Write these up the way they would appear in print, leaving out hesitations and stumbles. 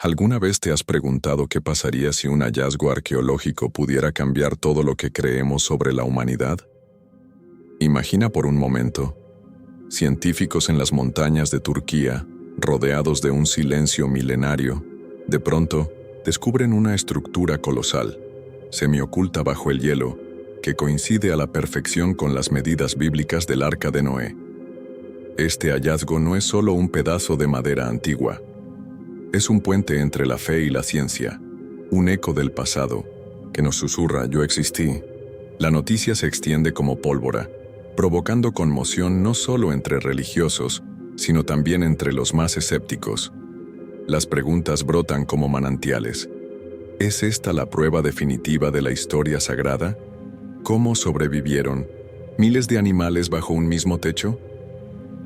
¿Alguna vez te has preguntado qué pasaría si un hallazgo arqueológico pudiera cambiar todo lo que creemos sobre la humanidad? Imagina por un momento, científicos en las montañas de Turquía, rodeados de un silencio milenario, de pronto descubren una estructura colosal, semioculta bajo el hielo, que coincide a la perfección con las medidas bíblicas del Arca de Noé. Este hallazgo no es solo un pedazo de madera antigua, es un puente entre la fe y la ciencia, un eco del pasado, que nos susurra «yo existí». La noticia se extiende como pólvora, provocando conmoción no solo entre religiosos, sino también entre los más escépticos. Las preguntas brotan como manantiales. ¿Es esta la prueba definitiva de la historia sagrada? ¿Cómo sobrevivieron miles de animales bajo un mismo techo?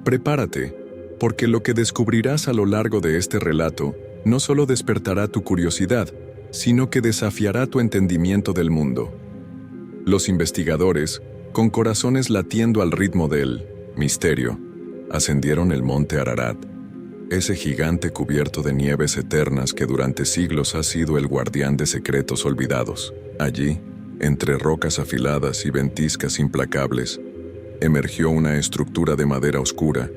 Prepárate, porque lo que descubrirás a lo largo de este relato no solo despertará tu curiosidad, sino que desafiará tu entendimiento del mundo. Los investigadores, con corazones latiendo al ritmo del misterio, ascendieron el monte Ararat, ese gigante cubierto de nieves eternas que durante siglos ha sido el guardián de secretos olvidados. Allí, entre rocas afiladas y ventiscas implacables, emergió una estructura de madera oscura,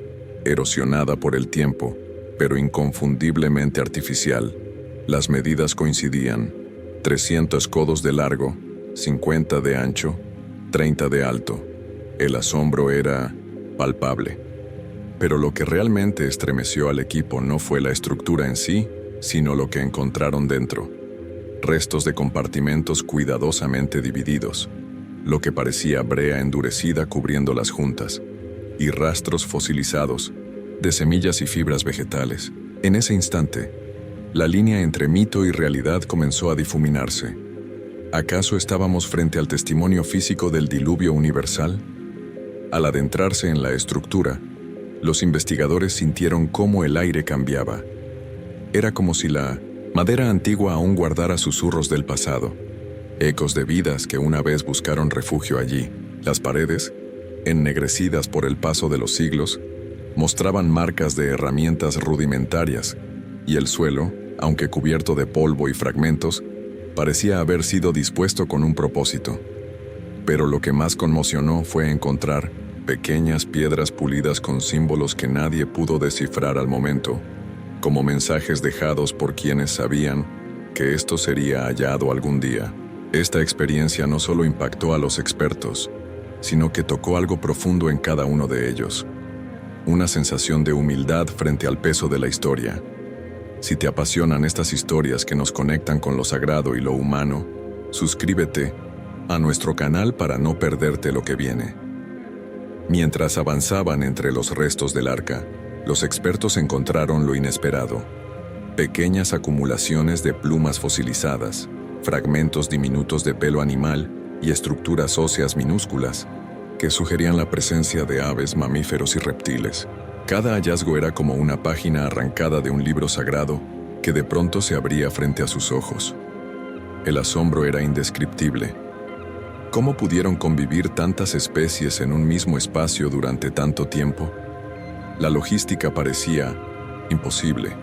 erosionada por el tiempo, pero inconfundiblemente artificial. Las medidas coincidían: 300 codos de largo, 50 de ancho, 30 de alto. El asombro era palpable. Pero lo que realmente estremeció al equipo no fue la estructura en sí, sino lo que encontraron dentro. Restos de compartimentos cuidadosamente divididos, lo que parecía brea endurecida cubriendo las juntas, y rastros fosilizados de semillas y fibras vegetales. En ese instante, la línea entre mito y realidad comenzó a difuminarse. ¿Acaso estábamos frente al testimonio físico del diluvio universal? Al adentrarse en la estructura, los investigadores sintieron cómo el aire cambiaba. Era como si la madera antigua aún guardara susurros del pasado, ecos de vidas que una vez buscaron refugio allí. Las paredes, ennegrecidas por el paso de los siglos, mostraban marcas de herramientas rudimentarias, y el suelo, aunque cubierto de polvo y fragmentos, parecía haber sido dispuesto con un propósito. Pero lo que más conmocionó fue encontrar pequeñas piedras pulidas con símbolos que nadie pudo descifrar al momento, como mensajes dejados por quienes sabían que esto sería hallado algún día. Esta experiencia no solo impactó a los expertos, sino que tocó algo profundo en cada uno de ellos. Una sensación de humildad frente al peso de la historia. Si te apasionan estas historias que nos conectan con lo sagrado y lo humano, suscríbete a nuestro canal para no perderte lo que viene. Mientras avanzaban entre los restos del arca, los expertos encontraron lo inesperado: pequeñas acumulaciones de plumas fosilizadas, fragmentos diminutos de pelo animal y estructuras óseas minúsculas que sugerían la presencia de aves, mamíferos y reptiles. Cada hallazgo era como una página arrancada de un libro sagrado que de pronto se abría frente a sus ojos. El asombro era indescriptible. ¿Cómo pudieron convivir tantas especies en un mismo espacio durante tanto tiempo? La logística parecía imposible,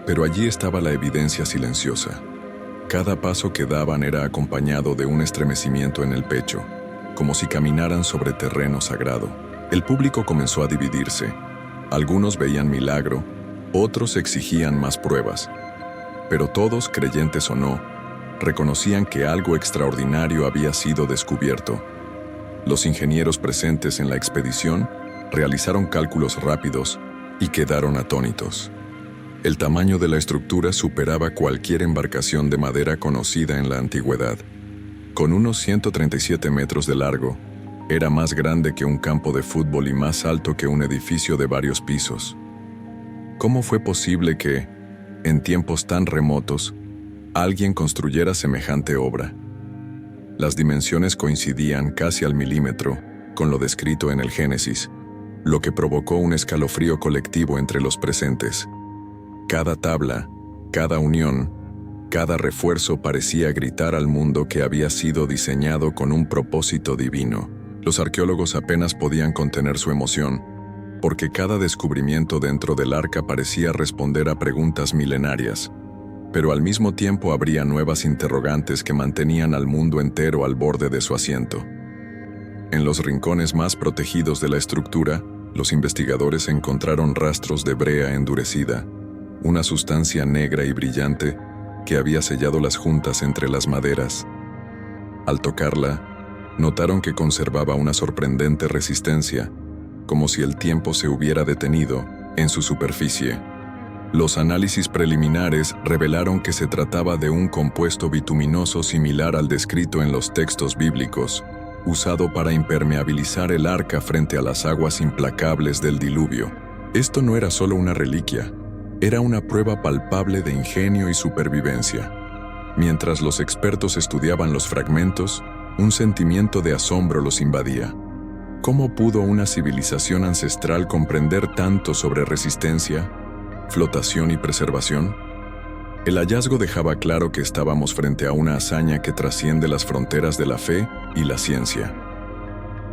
pero allí estaba la evidencia silenciosa. Cada paso que daban era acompañado de un estremecimiento en el pecho, como si caminaran sobre terreno sagrado. El público comenzó a dividirse. Algunos veían milagro, otros exigían más pruebas. Pero todos, creyentes o no, reconocían que algo extraordinario había sido descubierto. Los ingenieros presentes en la expedición realizaron cálculos rápidos y quedaron atónitos. El tamaño de la estructura superaba cualquier embarcación de madera conocida en la antigüedad. Con unos 137 metros de largo, era más grande que un campo de fútbol y más alto que un edificio de varios pisos. ¿Cómo fue posible que, en tiempos tan remotos, alguien construyera semejante obra? Las dimensiones coincidían casi al milímetro con lo descrito en el Génesis, lo que provocó un escalofrío colectivo entre los presentes. Cada tabla, cada unión, cada refuerzo parecía gritar al mundo que había sido diseñado con un propósito divino. Los arqueólogos apenas podían contener su emoción, porque cada descubrimiento dentro del arca parecía responder a preguntas milenarias. pero al mismo tiempo habría nuevas interrogantes que mantenían al mundo entero al borde de su asiento. En los rincones más protegidos de la estructura, los investigadores encontraron rastros de brea endurecida, una sustancia negra y brillante que había sellado las juntas entre las maderas. Al tocarla, notaron que conservaba una sorprendente resistencia, como si el tiempo se hubiera detenido en su superficie. Los análisis preliminares revelaron que se trataba de un compuesto bituminoso similar al descrito en los textos bíblicos, usado para impermeabilizar el arca frente a las aguas implacables del diluvio. Esto no era solo una reliquia, era una prueba palpable de ingenio y supervivencia. Mientras los expertos estudiaban los fragmentos, un sentimiento de asombro los invadía. ¿Cómo pudo una civilización ancestral comprender tanto sobre resistencia, flotación y preservación? El hallazgo dejaba claro que estábamos frente a una hazaña que trasciende las fronteras de la fe y la ciencia.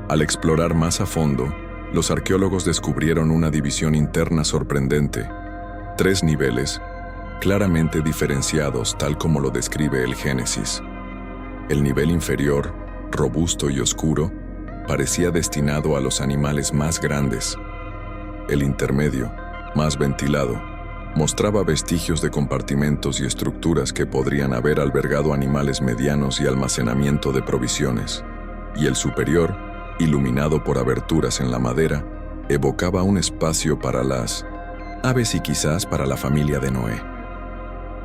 Al explorar más a fondo, los arqueólogos descubrieron una división interna sorprendente. 3 niveles, claramente diferenciados tal como lo describe el Génesis. El nivel inferior, robusto y oscuro, parecía destinado a los animales más grandes. El intermedio, más ventilado, mostraba vestigios de compartimentos y estructuras que podrían haber albergado animales medianos y almacenamiento de provisiones. Y el superior, iluminado por aberturas en la madera, evocaba un espacio para las aves y quizás para la familia de Noé.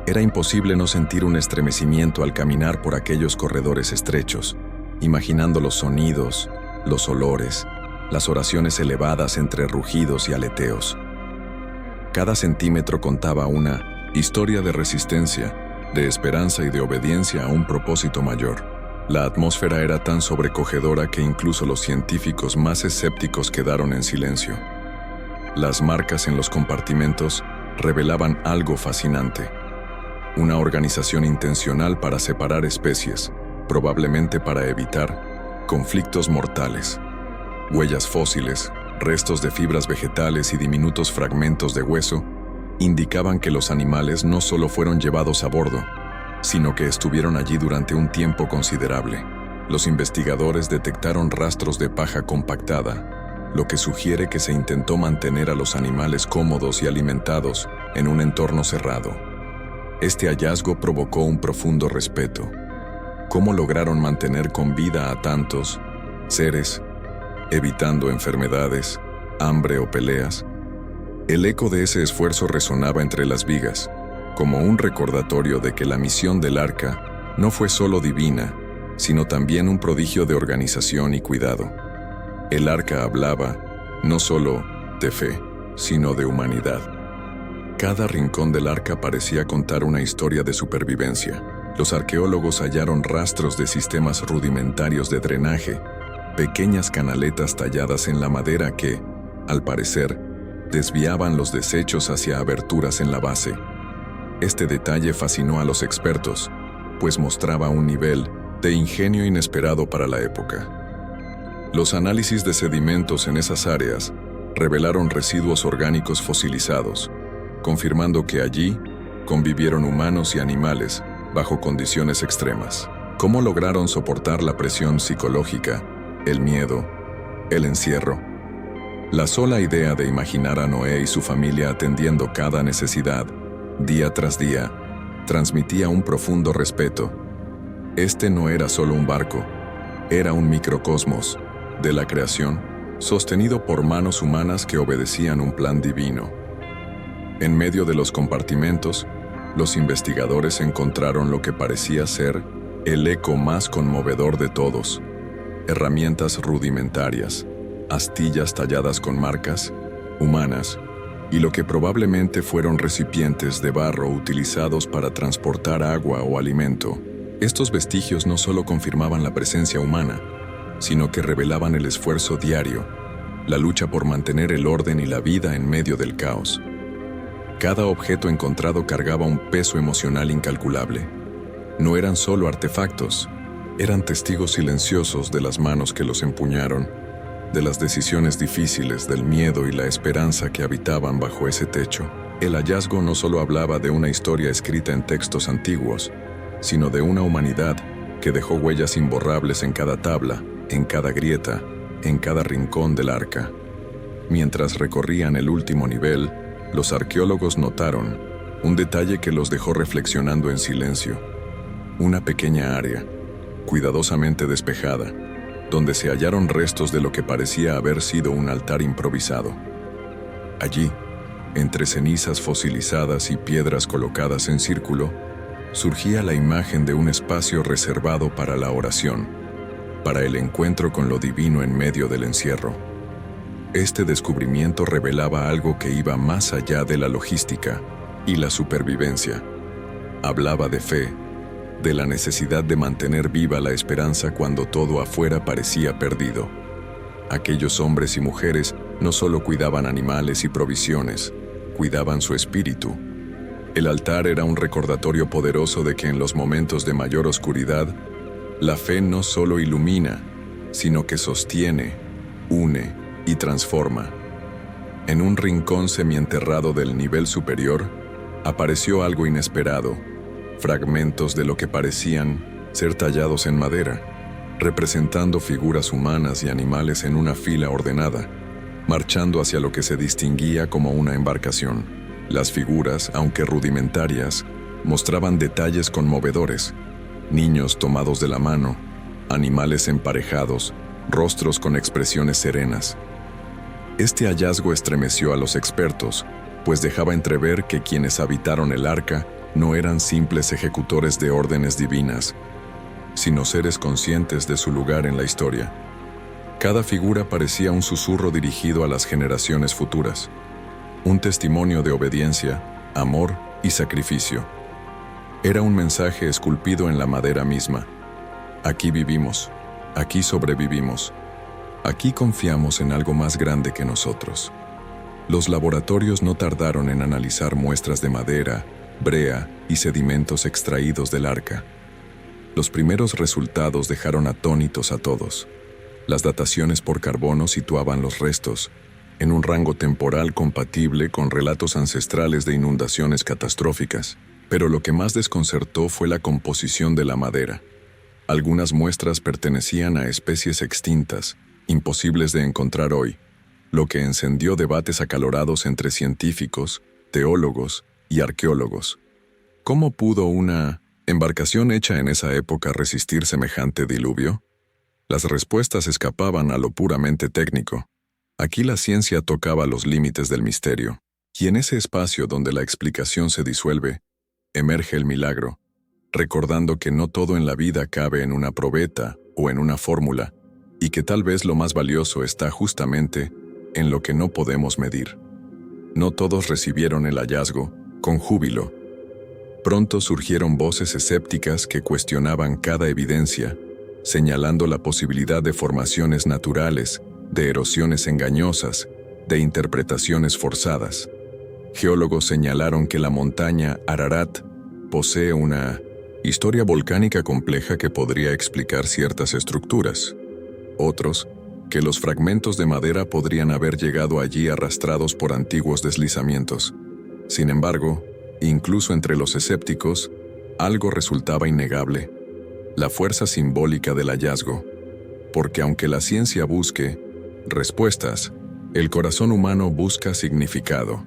Era imposible no sentir un estremecimiento al caminar por aquellos corredores estrechos, imaginando los sonidos, los olores, las oraciones elevadas entre rugidos y aleteos. Cada centímetro contaba una historia de resistencia, de esperanza y de obediencia a un propósito mayor. La atmósfera era tan sobrecogedora que incluso los científicos más escépticos quedaron en silencio. Las marcas en los compartimentos revelaban algo fascinante. Una organización intencional para separar especies, probablemente para evitar conflictos mortales. Huellas fósiles, restos de fibras vegetales y diminutos fragmentos de hueso indicaban que los animales no solo fueron llevados a bordo, sino que estuvieron allí durante un tiempo considerable. Los investigadores detectaron rastros de paja compactada, lo que sugiere que se intentó mantener a los animales cómodos y alimentados en un entorno cerrado. Este hallazgo provocó un profundo respeto. ¿Cómo lograron mantener con vida a tantos seres, evitando enfermedades, hambre o peleas? El eco de ese esfuerzo resonaba entre las vigas, como un recordatorio de que la misión del arca no fue solo divina, sino también un prodigio de organización y cuidado. El arca hablaba no solo de fe, sino de humanidad. Cada rincón del arca parecía contar una historia de supervivencia. Los arqueólogos hallaron rastros de sistemas rudimentarios de drenaje, pequeñas canaletas talladas en la madera que, al parecer, desviaban los desechos hacia aberturas en la base. Este detalle fascinó a los expertos, pues mostraba un nivel de ingenio inesperado para la época. Los análisis de sedimentos en esas áreas revelaron residuos orgánicos fosilizados, confirmando que allí convivieron humanos y animales bajo condiciones extremas. ¿Cómo lograron soportar la presión psicológica, el miedo, el encierro? La sola idea de imaginar a Noé y su familia atendiendo cada necesidad, día tras día, transmitía un profundo respeto. Este no era solo un barco, era un microcosmos de la creación, sostenido por manos humanas que obedecían un plan divino. En medio de los compartimentos, los investigadores encontraron lo que parecía ser el eco más conmovedor de todos: herramientas rudimentarias, astillas talladas con marcas humanas, y lo que probablemente fueron recipientes de barro utilizados para transportar agua o alimento. Estos vestigios no solo confirmaban la presencia humana, sino que revelaban el esfuerzo diario, la lucha por mantener el orden y la vida en medio del caos. Cada objeto encontrado cargaba un peso emocional incalculable. No eran solo artefactos, eran testigos silenciosos de las manos que los empuñaron, de las decisiones difíciles, del miedo y la esperanza que habitaban bajo ese techo. El hallazgo no solo hablaba de una historia escrita en textos antiguos, sino de una humanidad que dejó huellas imborrables en cada tabla, en cada grieta, en cada rincón del arca. Mientras recorrían el último nivel, los arqueólogos notaron un detalle que los dejó reflexionando en silencio. Una pequeña área, cuidadosamente despejada, donde se hallaron restos de lo que parecía haber sido un altar improvisado. Allí, entre cenizas fosilizadas y piedras colocadas en círculo, surgía la imagen de un espacio reservado para la oración, para el encuentro con lo divino en medio del encierro. Este descubrimiento revelaba algo que iba más allá de la logística y la supervivencia. Hablaba de fe, de la necesidad de mantener viva la esperanza cuando todo afuera parecía perdido. Aquellos hombres y mujeres no solo cuidaban animales y provisiones, cuidaban su espíritu. El altar era un recordatorio poderoso de que en los momentos de mayor oscuridad, la fe no solo ilumina, sino que sostiene, une y transforma. En un rincón semienterrado del nivel superior, apareció algo inesperado, fragmentos de lo que parecían ser tallados en madera, representando figuras humanas y animales en una fila ordenada, marchando hacia lo que se distinguía como una embarcación. Las figuras, aunque rudimentarias, mostraban detalles conmovedores: niños tomados de la mano, animales emparejados, rostros con expresiones serenas. Este hallazgo estremeció a los expertos, pues dejaba entrever que quienes habitaron el arca no eran simples ejecutores de órdenes divinas, sino seres conscientes de su lugar en la historia. Cada figura parecía un susurro dirigido a las generaciones futuras, un testimonio de obediencia, amor y sacrificio. Era un mensaje esculpido en la madera misma. Aquí vivimos, aquí sobrevivimos, aquí confiamos en algo más grande que nosotros. Los laboratorios no tardaron en analizar muestras de madera, brea y sedimentos extraídos del arca. Los primeros resultados dejaron atónitos a todos. Las dataciones por carbono situaban los restos en un rango temporal compatible con relatos ancestrales de inundaciones catastróficas, pero lo que más desconcertó fue la composición de la madera. Algunas muestras pertenecían a especies extintas, imposibles de encontrar hoy, lo que encendió debates acalorados entre científicos, teólogos y arqueólogos. ¿Cómo pudo una embarcación hecha en esa época resistir semejante diluvio? Las respuestas escapaban a lo puramente técnico. Aquí la ciencia tocaba los límites del misterio, y en ese espacio donde la explicación se disuelve, emerge el milagro, recordando que no todo en la vida cabe en una probeta o en una fórmula, y que tal vez lo más valioso está justamente en lo que no podemos medir. No todos recibieron el hallazgo con júbilo. Pronto surgieron voces escépticas que cuestionaban cada evidencia, señalando la posibilidad de formaciones naturales, de erosiones engañosas, de interpretaciones forzadas. Geólogos señalaron que la montaña Ararat posee una historia volcánica compleja que podría explicar ciertas estructuras. Otros, que los fragmentos de madera podrían haber llegado allí arrastrados por antiguos deslizamientos. Sin embargo, incluso entre los escépticos, algo resultaba innegable: la fuerza simbólica del hallazgo. Porque aunque la ciencia busque respuestas, el corazón humano busca significado.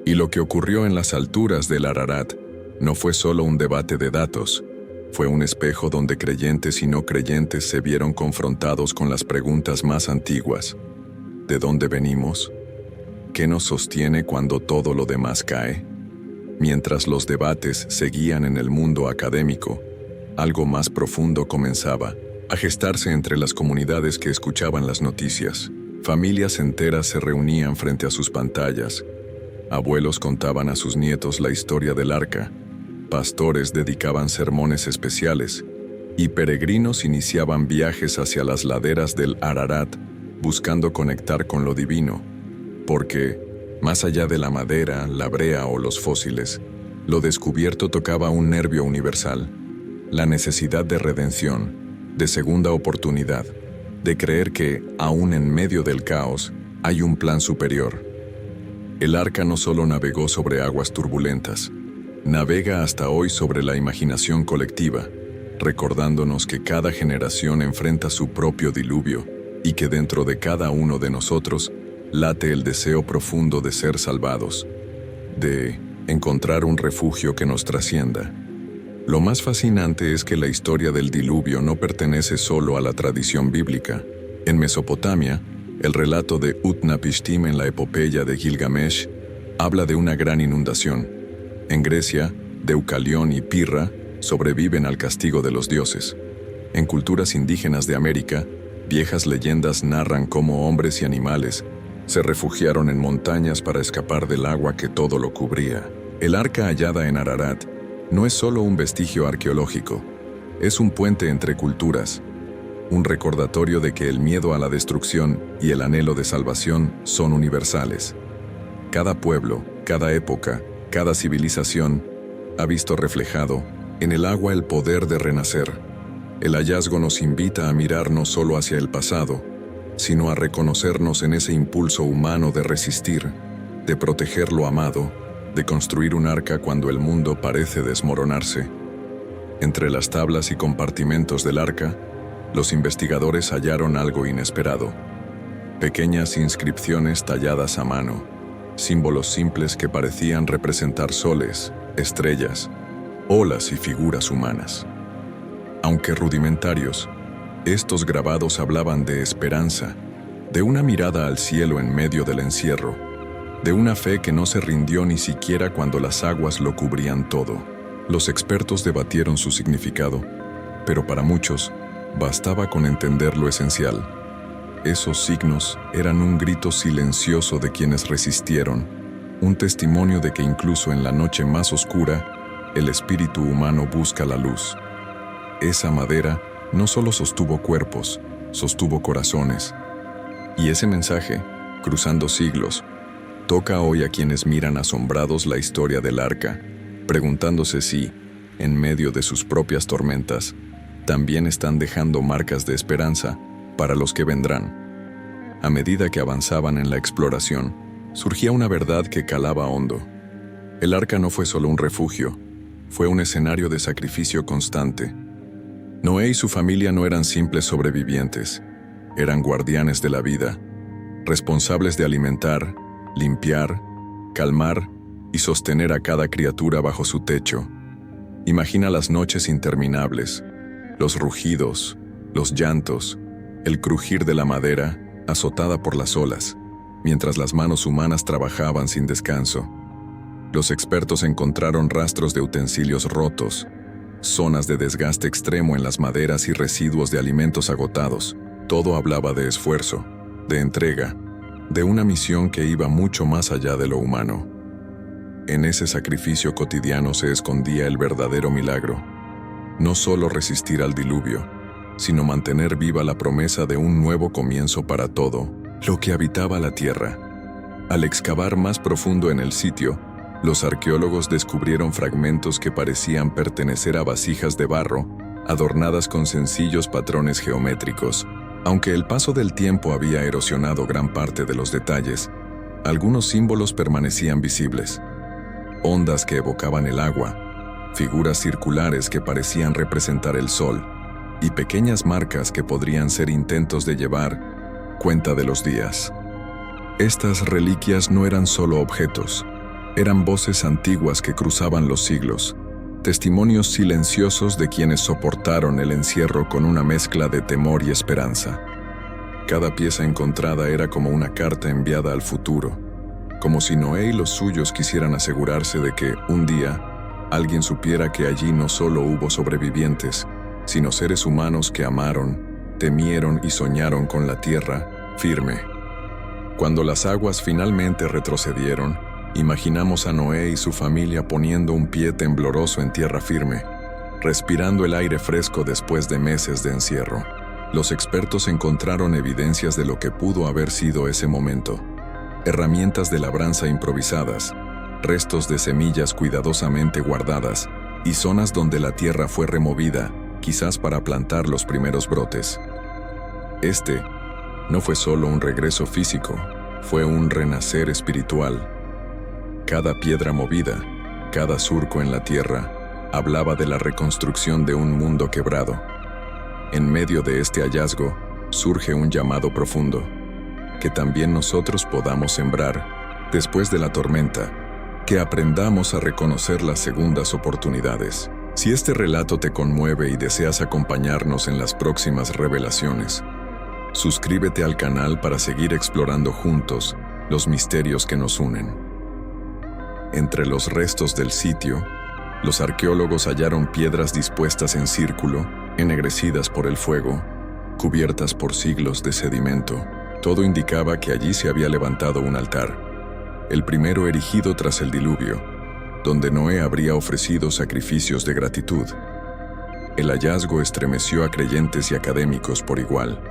Y lo que ocurrió en las alturas del Ararat no fue solo un debate de datos, fue un espejo donde creyentes y no creyentes se vieron confrontados con las preguntas más antiguas. ¿De dónde venimos? ¿Qué nos sostiene cuando todo lo demás cae? Mientras los debates seguían en el mundo académico, algo más profundo comenzaba a gestarse entre las comunidades que escuchaban las noticias. Familias enteras se reunían frente a sus pantallas. Abuelos contaban a sus nietos la historia del arca. Pastores dedicaban sermones especiales, y peregrinos iniciaban viajes hacia las laderas del Ararat, buscando conectar con lo divino, porque, más allá de la madera, la brea o los fósiles, lo descubierto tocaba un nervio universal: la necesidad de redención, de segunda oportunidad, de creer que, aún en medio del caos, hay un plan superior. El arca no solo navegó sobre aguas turbulentas, navega hasta hoy sobre la imaginación colectiva, recordándonos que cada generación enfrenta su propio diluvio y que dentro de cada uno de nosotros late el deseo profundo de ser salvados, de encontrar un refugio que nos trascienda. Lo más fascinante es que la historia del diluvio no pertenece solo a la tradición bíblica. En Mesopotamia, el relato de Utnapishtim en la epopeya de Gilgamesh habla de una gran inundación. En Grecia, Deucalión y Pirra sobreviven al castigo de los dioses. En culturas indígenas de América, viejas leyendas narran cómo hombres y animales se refugiaron en montañas para escapar del agua que todo lo cubría. El arca hallada en Ararat no es solo un vestigio arqueológico, es un puente entre culturas, un recordatorio de que el miedo a la destrucción y el anhelo de salvación son universales. Cada pueblo, cada época, cada civilización ha visto reflejado en el agua el poder de renacer. El hallazgo nos invita a mirar no solo hacia el pasado, sino a reconocernos en ese impulso humano de resistir, de proteger lo amado, de construir un arca cuando el mundo parece desmoronarse. Entre las tablas y compartimentos del arca, los investigadores hallaron algo inesperado. Pequeñas inscripciones talladas a mano, símbolos simples que parecían representar soles, estrellas, olas y figuras humanas. Aunque rudimentarios, estos grabados hablaban de esperanza, de una mirada al cielo en medio del encierro, de una fe que no se rindió ni siquiera cuando las aguas lo cubrían todo. Los expertos debatieron su significado, pero para muchos, bastaba con entender lo esencial. Esos signos eran un grito silencioso de quienes resistieron, un testimonio de que incluso en la noche más oscura, el espíritu humano busca la luz. Esa madera no solo sostuvo cuerpos, sostuvo corazones. Y ese mensaje, cruzando siglos, toca hoy a quienes miran asombrados la historia del arca, preguntándose si, en medio de sus propias tormentas, también están dejando marcas de esperanza para los que vendrán. A medida que avanzaban en la exploración, surgía una verdad que calaba hondo. El arca no fue solo un refugio, fue un escenario de sacrificio constante. Noé y su familia no eran simples sobrevivientes, eran guardianes de la vida, responsables de alimentar, limpiar, calmar y sostener a cada criatura bajo su techo. Imagina las noches interminables, los rugidos, los llantos, el crujir de la madera azotada por las olas, mientras las manos humanas trabajaban sin descanso. Los expertos encontraron rastros de utensilios rotos, zonas de desgaste extremo en las maderas y residuos de alimentos agotados. Todo hablaba de esfuerzo, de entrega, de una misión que iba mucho más allá de lo humano. En ese sacrificio cotidiano se escondía el verdadero milagro. No solo resistir al diluvio, sino mantener viva la promesa de un nuevo comienzo para todo lo que habitaba la tierra. Al excavar más profundo en el sitio, los arqueólogos descubrieron fragmentos que parecían pertenecer a vasijas de barro, adornadas con sencillos patrones geométricos. Aunque el paso del tiempo había erosionado gran parte de los detalles, algunos símbolos permanecían visibles. Ondas que evocaban el agua, figuras circulares que parecían representar el sol, y pequeñas marcas que podrían ser intentos de llevar cuenta de los días. Estas reliquias no eran solo objetos, eran voces antiguas que cruzaban los siglos, testimonios silenciosos de quienes soportaron el encierro con una mezcla de temor y esperanza. Cada pieza encontrada era como una carta enviada al futuro, como si Noé y los suyos quisieran asegurarse de que, un día, alguien supiera que allí no solo hubo sobrevivientes, sino seres humanos que amaron, temieron y soñaron con la tierra firme. Cuando las aguas finalmente retrocedieron, imaginamos a Noé y su familia poniendo un pie tembloroso en tierra firme, respirando el aire fresco después de meses de encierro. Los expertos encontraron evidencias de lo que pudo haber sido ese momento. Herramientas de labranza improvisadas, restos de semillas cuidadosamente guardadas y zonas donde la tierra fue removida, quizás para plantar los primeros brotes. Este no fue solo un regreso físico, fue un renacer espiritual. Cada piedra movida, cada surco en la tierra, hablaba de la reconstrucción de un mundo quebrado. En medio de este hallazgo, surge un llamado profundo, que también nosotros podamos sembrar, después de la tormenta, que aprendamos a reconocer las segundas oportunidades. Si este relato te conmueve y deseas acompañarnos en las próximas revelaciones, suscríbete al canal para seguir explorando juntos los misterios que nos unen. Entre los restos del sitio, los arqueólogos hallaron piedras dispuestas en círculo, ennegrecidas por el fuego, cubiertas por siglos de sedimento. Todo indicaba que allí se había levantado un altar, el primero erigido tras el diluvio, donde Noé habría ofrecido sacrificios de gratitud. El hallazgo estremeció a creyentes y académicos por igual.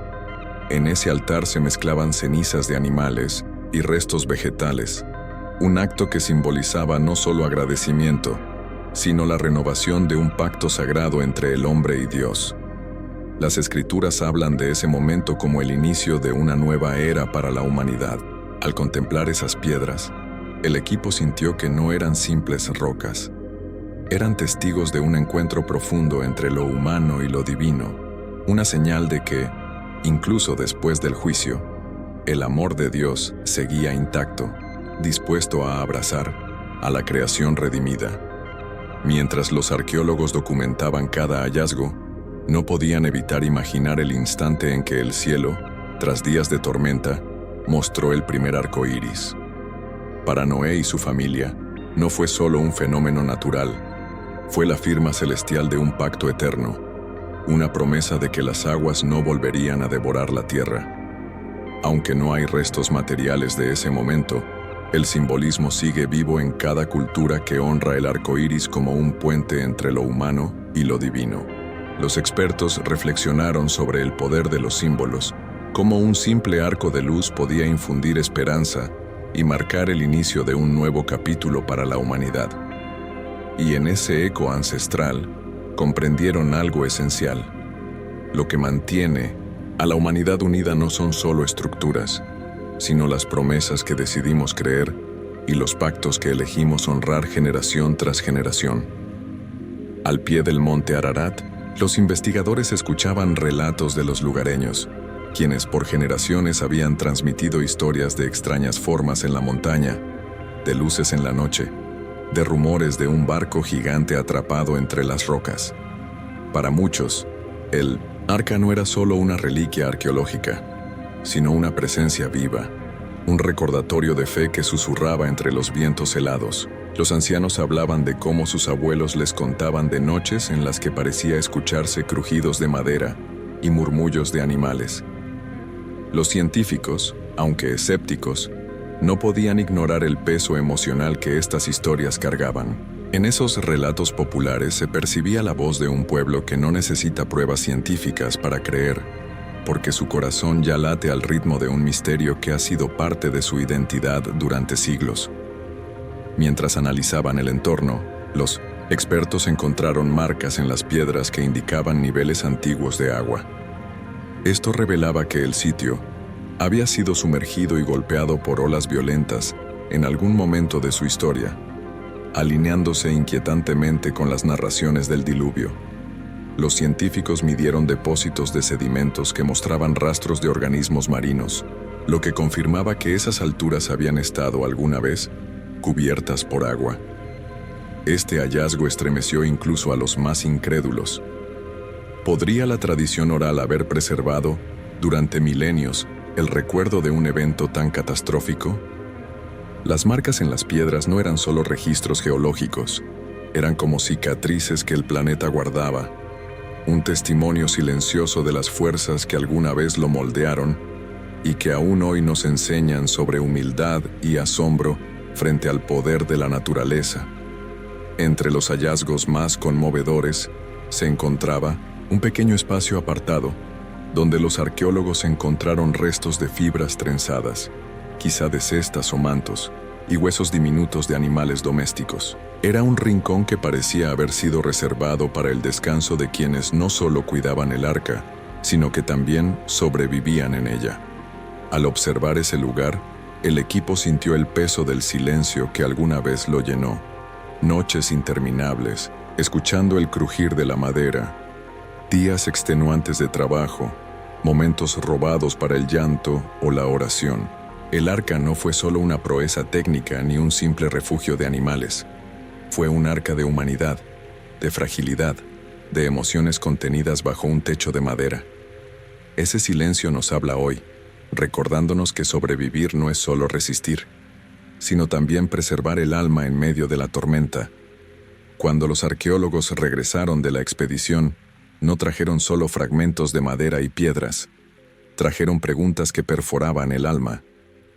En ese altar se mezclaban cenizas de animales y restos vegetales, un acto que simbolizaba no solo agradecimiento, sino la renovación de un pacto sagrado entre el hombre y Dios. Las escrituras hablan de ese momento como el inicio de una nueva era para la humanidad. Al contemplar esas piedras, el equipo sintió que no eran simples rocas. Eran testigos de un encuentro profundo entre lo humano y lo divino, una señal de que, incluso después del juicio, el amor de Dios seguía intacto, dispuesto a abrazar a la creación redimida. Mientras los arqueólogos documentaban cada hallazgo, no podían evitar imaginar el instante en que el cielo, tras días de tormenta, mostró el primer arco iris. Para Noé y su familia, no fue solo un fenómeno natural, fue la firma celestial de un pacto eterno, una promesa de que las aguas no volverían a devorar la tierra. Aunque no hay restos materiales de ese momento, el simbolismo sigue vivo en cada cultura que honra el arco iris como un puente entre lo humano y lo divino. Los expertos reflexionaron sobre el poder de los símbolos, cómo un simple arco de luz podía infundir esperanza y marcar el inicio de un nuevo capítulo para la humanidad. Y en ese eco ancestral, comprendieron algo esencial. Lo que mantiene a la humanidad unida no son solo estructuras, sino las promesas que decidimos creer y los pactos que elegimos honrar generación tras generación. Al pie del monte Ararat, los investigadores escuchaban relatos de los lugareños, quienes por generaciones habían transmitido historias de extrañas formas en la montaña, de luces en la noche, de rumores de un barco gigante atrapado entre las rocas. Para muchos, el arca no era solo una reliquia arqueológica, sino una presencia viva, un recordatorio de fe que susurraba entre los vientos helados. Los ancianos hablaban de cómo sus abuelos les contaban de noches en las que parecía escucharse crujidos de madera y murmullos de animales. Los científicos, aunque escépticos, no podían ignorar el peso emocional que estas historias cargaban. En esos relatos populares se percibía la voz de un pueblo que no necesita pruebas científicas para creer, porque su corazón ya late al ritmo de un misterio que ha sido parte de su identidad durante siglos. Mientras analizaban el entorno, los expertos encontraron marcas en las piedras que indicaban niveles antiguos de agua. Esto revelaba que el sitio había sido sumergido y golpeado por olas violentas en algún momento de su historia, alineándose inquietantemente con las narraciones del diluvio. Los científicos midieron depósitos de sedimentos que mostraban rastros de organismos marinos, lo que confirmaba que esas alturas habían estado alguna vez cubiertas por agua. Este hallazgo estremeció incluso a los más incrédulos. ¿Podría la tradición oral haber preservado, durante milenios, el recuerdo de un evento tan catastrófico? Las marcas en las piedras no eran solo registros geológicos, eran como cicatrices que el planeta guardaba, un testimonio silencioso de las fuerzas que alguna vez lo moldearon y que aún hoy nos enseñan sobre humildad y asombro frente al poder de la naturaleza. Entre los hallazgos más conmovedores se encontraba un pequeño espacio apartado, donde los arqueólogos encontraron restos de fibras trenzadas, quizá de cestas o mantos, y huesos diminutos de animales domésticos. Era un rincón que parecía haber sido reservado para el descanso de quienes no solo cuidaban el arca, sino que también sobrevivían en ella. Al observar ese lugar, El equipo sintió el peso del silencio que alguna vez lo llenó. Noches interminables, escuchando el crujir de la madera, días extenuantes de trabajo, momentos robados para el llanto o la oración. El arca no fue solo una proeza técnica ni un simple refugio de animales. Fue un arca de humanidad, de fragilidad, de emociones contenidas bajo un techo de madera. Ese silencio nos habla hoy, recordándonos que sobrevivir no es solo resistir, sino también preservar el alma en medio de la tormenta. Cuando los arqueólogos regresaron de la expedición, no trajeron solo fragmentos de madera y piedras, trajeron preguntas que perforaban el alma.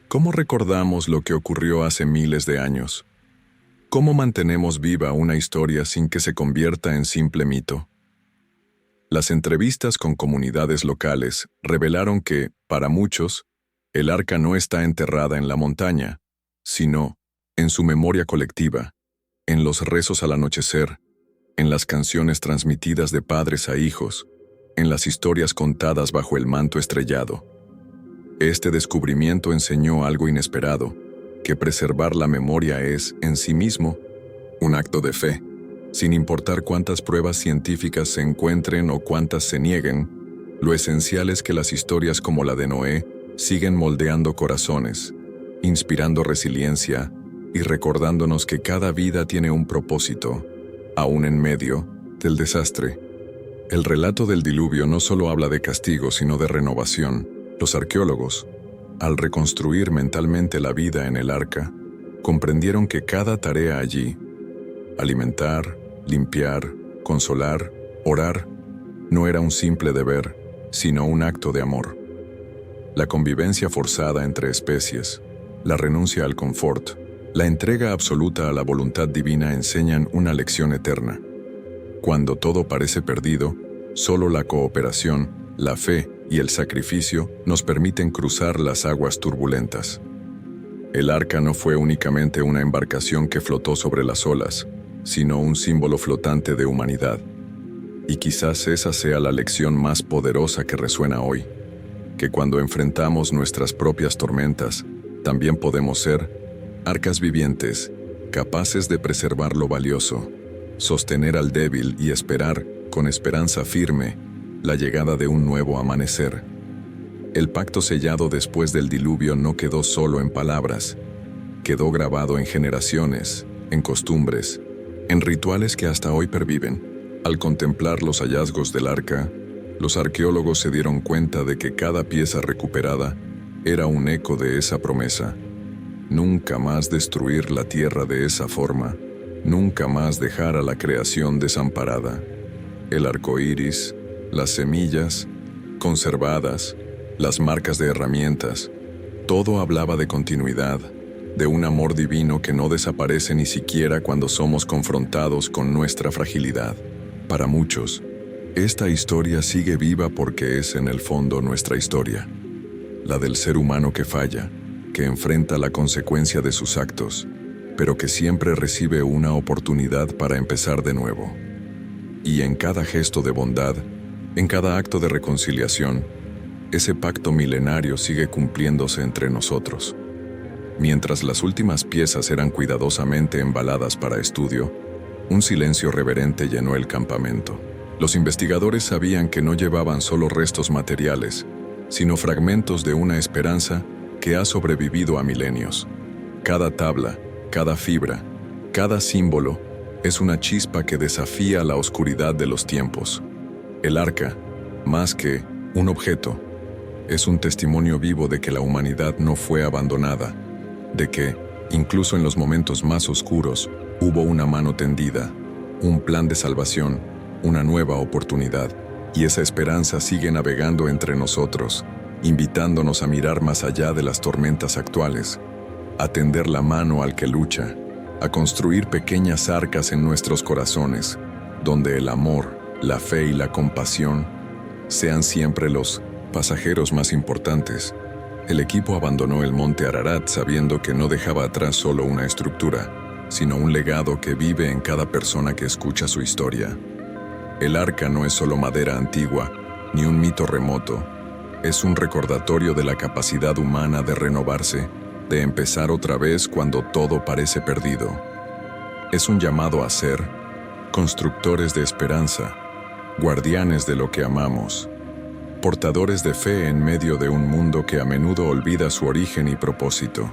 ¿Cómo recordamos lo que ocurrió hace miles de años? ¿Cómo mantenemos viva una historia sin que se convierta en simple mito? Las entrevistas con comunidades locales revelaron que, para muchos, el arca no está enterrada en la montaña, sino en su memoria colectiva, en los rezos al anochecer, en las canciones transmitidas de padres a hijos, en las historias contadas bajo el manto estrellado. Este descubrimiento enseñó algo inesperado, que preservar la memoria es, en sí mismo, un acto de fe. Sin importar cuántas pruebas científicas se encuentren o cuántas se nieguen, lo esencial es que las historias como la de Noé siguen moldeando corazones, inspirando resiliencia y recordándonos que cada vida tiene un propósito, aún en medio del desastre. El relato del diluvio no solo habla de castigo, sino de renovación. Los arqueólogos, al reconstruir mentalmente la vida en el arca, comprendieron que cada tarea allí, alimentar, limpiar, consolar, orar, no era un simple deber, sino un acto de amor. La convivencia forzada entre especies, la renuncia al confort, la entrega absoluta a la voluntad divina enseñan una lección eterna. Cuando todo parece perdido, solo la cooperación, la fe y el sacrificio nos permiten cruzar las aguas turbulentas. El arca no fue únicamente una embarcación que flotó sobre las olas, sino un símbolo flotante de humanidad. Y quizás esa sea la lección más poderosa que resuena hoy, que cuando enfrentamos nuestras propias tormentas, también podemos ser arcas vivientes, capaces de preservar lo valioso, sostener al débil y esperar, con esperanza firme, la llegada de un nuevo amanecer. El pacto sellado después del diluvio no quedó solo en palabras, quedó grabado en generaciones, en costumbres, en rituales que hasta hoy perviven. Al contemplar los hallazgos del arca, los arqueólogos se dieron cuenta de que cada pieza recuperada era un eco de esa promesa. Nunca más destruir la tierra de esa forma, nunca más dejar a la creación desamparada. El arco iris, las semillas, conservadas, las marcas de herramientas, todo hablaba de continuidad, de un amor divino que no desaparece ni siquiera cuando somos confrontados con nuestra fragilidad. Para muchos, esta historia sigue viva porque es en el fondo nuestra historia, la del ser humano que falla, que enfrenta la consecuencia de sus actos, pero que siempre recibe una oportunidad para empezar de nuevo. Y en cada gesto de bondad, en cada acto de reconciliación, ese pacto milenario sigue cumpliéndose entre nosotros. Mientras las últimas piezas eran cuidadosamente embaladas para estudio, un silencio reverente llenó el campamento. Los investigadores sabían que no llevaban solo restos materiales, sino fragmentos de una esperanza que ha sobrevivido a milenios. Cada tabla, cada fibra, cada símbolo es una chispa que desafía la oscuridad de los tiempos. El arca, más que un objeto, es un testimonio vivo de que la humanidad no fue abandonada, de que, incluso en los momentos más oscuros, hubo una mano tendida, un plan de salvación, una nueva oportunidad, y esa esperanza sigue navegando entre nosotros, invitándonos a mirar más allá de las tormentas actuales, a tender la mano al que lucha, a construir pequeñas arcas en nuestros corazones, donde el amor, la fe y la compasión sean siempre los pasajeros más importantes. El equipo abandonó el monte Ararat sabiendo que no dejaba atrás solo una estructura, sino un legado que vive en cada persona que escucha su historia. El arca no es solo madera antigua, ni un mito remoto, es un recordatorio de la capacidad humana de renovarse, de empezar otra vez cuando todo parece perdido. Es un llamado a ser constructores de esperanza, guardianes de lo que amamos, portadores de fe en medio de un mundo que a menudo olvida su origen y propósito.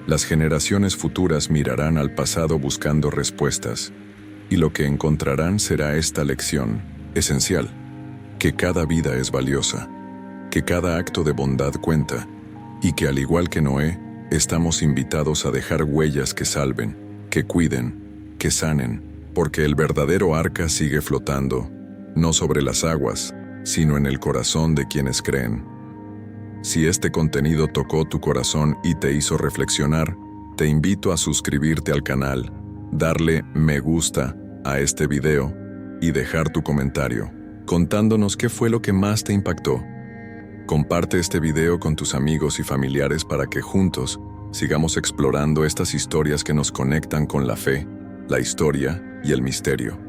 Las generaciones futuras mirarán al pasado buscando respuestas, y lo que encontrarán será esta lección esencial: que cada vida es valiosa, que cada acto de bondad cuenta, y que al igual que Noé, estamos invitados a dejar huellas que salven, que cuiden, que sanen, porque el verdadero arca sigue flotando, no sobre las aguas, sino en el corazón de quienes creen. Si este contenido tocó tu corazón y te hizo reflexionar, te invito a suscribirte al canal, darle me gusta a este video y dejar tu comentario, contándonos qué fue lo que más te impactó. Comparte este video con tus amigos y familiares para que juntos sigamos explorando estas historias que nos conectan con la fe, la historia y el misterio.